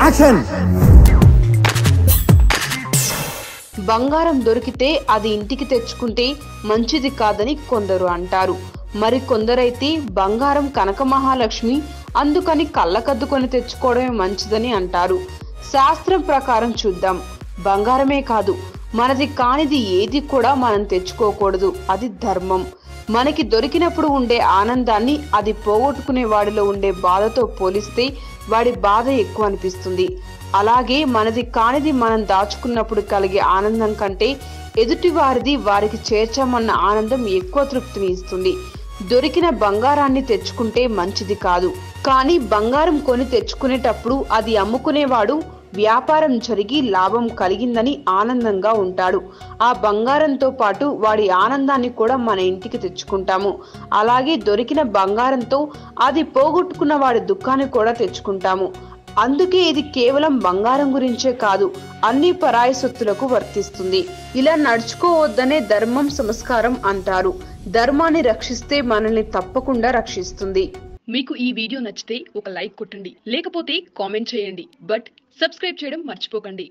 Action. బంగారం దొరికితే అది ఇంటికి తెచ్చుకుంటే మంచిది కాదని కొందరు అంటారు. మరి కొందరైతే బంగారం కనక మహాలక్ష్మి, అందుకని కళ్ళకద్దుకొని తెచ్చుకోవడమే మంచిదని అంటారు. శాస్త్రం ప్రకారం చూద్దాం. బంగారమే కాదు, మనది కానిది ఏది కూడా మనం తెచ్చుకోకూడదు. అది ధర్మం. మనకి దొరికినప్పుడు ఉండే ఆనందాన్ని అది పోగొట్టుకునే వాడిలో ఉండే బాధతో పోలిస్తే వాడి బాధ ఎక్కువ అనిపిస్తుంది. అలాగే మనది కానిది మనం దాచుకున్నప్పుడు కలిగే ఆనందం కంటే ఎదుటి వారిది వారికి చేర్చామన్న ఆనందం ఎక్కువ తృప్తిని ఇస్తుంది. దొరికిన బంగారాన్ని తెచ్చుకుంటే మంచిది కాదు. కానీ బంగారం కొని తెచ్చుకునేటప్పుడు అది అమ్ముకునేవాడు వ్యాపారం జరిగి లాభం కలిగిందని ఆనందంగా ఉంటాడు. ఆ బంగారంతో పాటు వాడి ఆనందాన్ని కూడా మన ఇంటికి తెచ్చుకుంటాము. అలాగే దొరికిన బంగారంతో అది పోగొట్టుకున్న వాడి దుఃఖాన్ని కూడా తెచ్చుకుంటాము. అందుకే ఇది కేవలం బంగారం గురించే కాదు, అన్ని పరాయి సొత్తులకు వర్తిస్తుంది. ఇలా నడుచుకోవద్దనే ధర్మం సంస్కారం అంటారు. ధర్మాన్ని రక్షిస్తే మనల్ని తప్పకుండా రక్షిస్తుంది. మీకు ఈ వీడియో నచ్చితే ఒక లైక్ కొట్టండి, లేకపోతే కామెంట్ చేయండి. బట్ సబ్స్క్రైబ్ చేయడం మర్చిపోకండి.